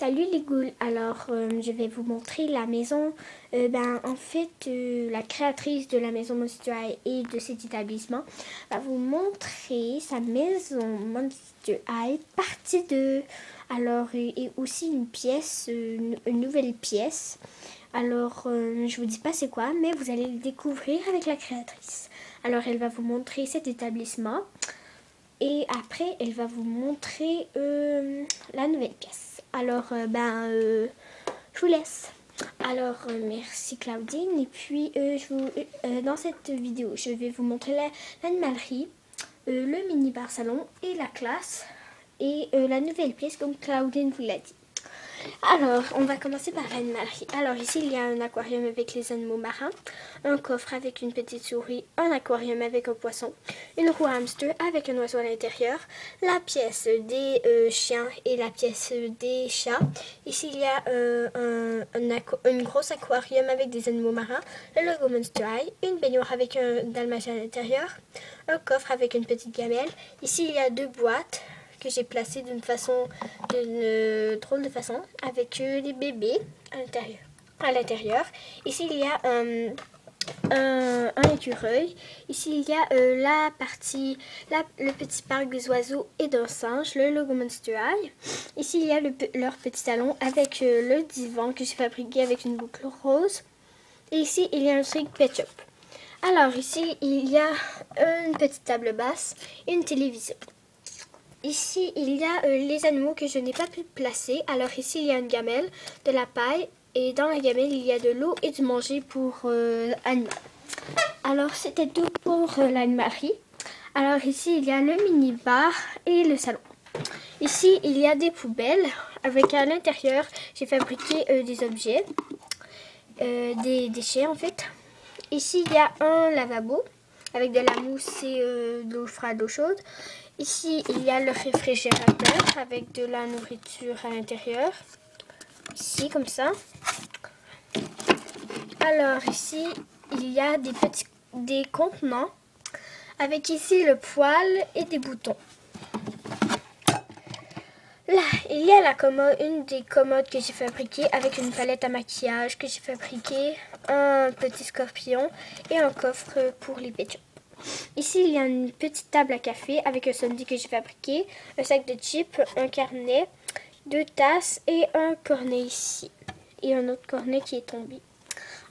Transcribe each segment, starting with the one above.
Salut les ghouls, alors je vais vous montrer la maison. La créatrice de la maison Monster High et de cet établissement va vous montrer sa maison Monster High partie 2. Alors, et aussi une pièce, une nouvelle pièce. Alors, je vous dis pas c'est quoi, mais vous allez le découvrir avec la créatrice. Alors, elle va vous montrer cet établissement. Et après, elle va vous montrer la nouvelle pièce. Alors, je vous laisse. Alors, merci Claudine. Et puis, dans cette vidéo, je vais vous montrer l'animalerie, le mini-bar salon et la classe. Et la nouvelle pièce, comme Claudine vous l'a dit. Alors, on va commencer par l'animalerie. Alors, ici, il y a un aquarium avec les animaux marins, un coffre avec une petite souris, un aquarium avec un poisson, une roue hamster avec un oiseau à l'intérieur, la pièce des chiens et la pièce des chats. Ici, il y a une grosse aquarium avec des animaux marins, le logo Monster High, une baignoire avec un dalmatien à l'intérieur, un coffre avec une petite gamelle. Ici, il y a deux boîtes que j'ai placé d'une drôle de façon, avec les bébés à l'intérieur. Ici, il y a un écureuil. Ici, il y a le petit parc des oiseaux et d'un singe, le logo Monster High. Ici, il y a leur petit salon avec le divan que j'ai fabriqué avec une boucle rose. Et ici, il y a un truc Pet Shop. Alors, ici, il y a une petite table basse et une télévision. Ici, il y a les animaux que je n'ai pas pu placer. Alors ici, il y a une gamelle, de la paille. Et dans la gamelle, il y a de l'eau et du manger pour animaux. Alors, c'était tout pour l'animalerie. Alors ici, il y a le mini-bar et le salon. Ici, il y a des poubelles. Avec à l'intérieur, j'ai fabriqué des objets. Des déchets, en fait. Ici, il y a un lavabo avec de la mousse et de l'eau froide, d'eau chaude. Ici, il y a le réfrigérateur avec de la nourriture à l'intérieur. Ici, comme ça. Alors, ici, il y a des contenants avec ici le poêle et des boutons. Là, il y a la commode, une des commodes que j'ai fabriquées avec une palette à maquillage que j'ai fabriquée, un petit scorpion et un coffre pour les Pet Shop. Ici, il y a une petite table à café avec un sundae que j'ai fabriqué, un sac de chips, un carnet, deux tasses et un cornet ici. Et un autre cornet qui est tombé.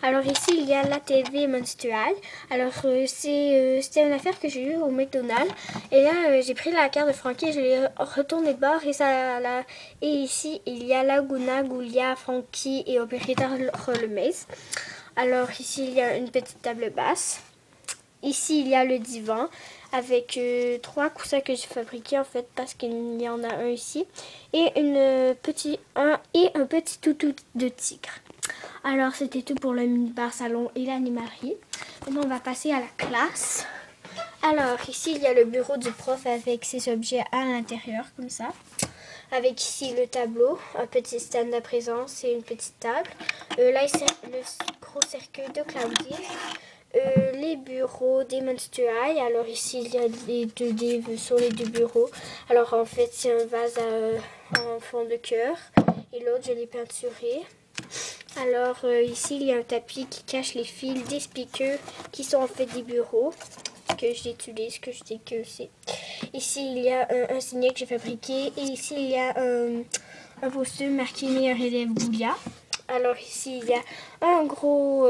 Alors ici, il y a la TV Monster High. Alors, c'était une affaire que j'ai eue au McDonald's. Et là, j'ai pris la carte de Frankie et je l'ai retournée de bord. Et ici, il y a Laguna, Goulia, Frankie et Operator le Maze. Alors ici, il y a une petite table basse. Ici, il y a le divan avec 3 coussins que j'ai fabriqués en fait parce qu'il y en a un ici. Et un petit toutou de tigre. Alors, c'était tout pour le mini-bar salon et l'animalerie. Maintenant, on va passer à la classe. Alors, ici, il y a le bureau du prof avec ses objets à l'intérieur, comme ça. Avec ici le tableau, un petit stand à présence et une petite table. Là, c'est le gros cercueil de Claudine. Les bureaux des Monster High. Alors ici, il y a les 2D sur les deux bureaux. Alors, en fait, c'est un vase en fond de cœur. Et l'autre, je l'ai peinturé. Alors ici, il y a un tapis qui cache les fils des speakers qui sont en fait des bureaux que j'utilise, que je sais que c'est. Ici, il y a un signet que j'ai fabriqué. Et ici, il y a un poster marqué meilleur élève Goulia. Alors ici, il y a un gros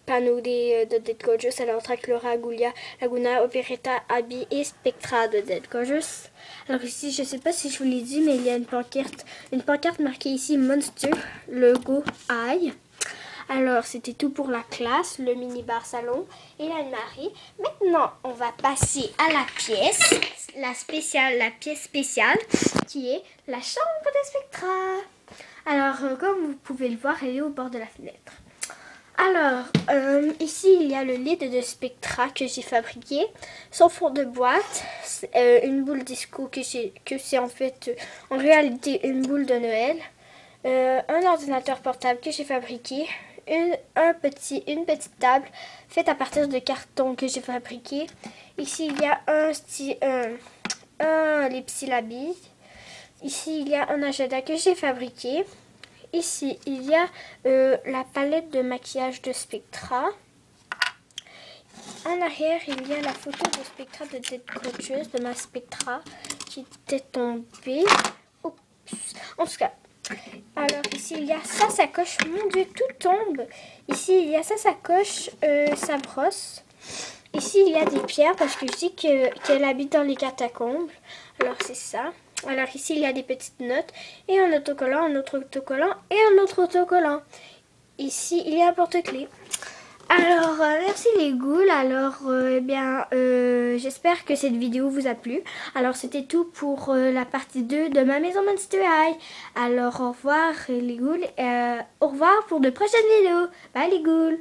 panneau de Dead Gorgeous. Alors, traque Laura, Goulia, Laguna, Operetta, Abby et Spectra de Dead Gorgeous. Alors ici, je ne sais pas si je vous l'ai dit, mais il y a une pancarte marquée ici Monster, logo High. Alors, c'était tout pour la classe, le mini-bar salon et l'animalerie. Maintenant, on va passer à la pièce, la pièce spéciale, qui est la chambre de Spectra. Alors, comme vous pouvez le voir, elle est au bord de la fenêtre. Alors, ici, il y a le lit de Spectra que j'ai fabriqué, son fond de boîte, une boule disco que c'est en fait, en réalité, une boule de Noël, un ordinateur portable que j'ai fabriqué, une petite table faite à partir de carton que j'ai fabriqué. Ici, il y a un ellipsilabis, Ici, il y a un agenda que j'ai fabriqué. Ici, il y a la palette de maquillage de Spectra. En arrière, il y a la photo de Spectra de tête coiffeuse de ma Spectra qui était tombée. Oups. En tout cas, alors ici, il y a sa sacoche. Mon Dieu, tout tombe. Ici, il y a sa sacoche, sa brosse. Ici, il y a des pierres parce que je dis qu'elle habite dans les catacombes. Alors, c'est ça. Alors, ici, il y a des petites notes et un autocollant, un autre autocollant et un autre autocollant. Ici, il y a un porte-clés. Alors, merci les ghouls. Alors, j'espère que cette vidéo vous a plu. Alors, c'était tout pour la partie 2 de ma maison Monster High. Alors, au revoir les ghouls. Au revoir pour de prochaines vidéos. Bye les ghouls.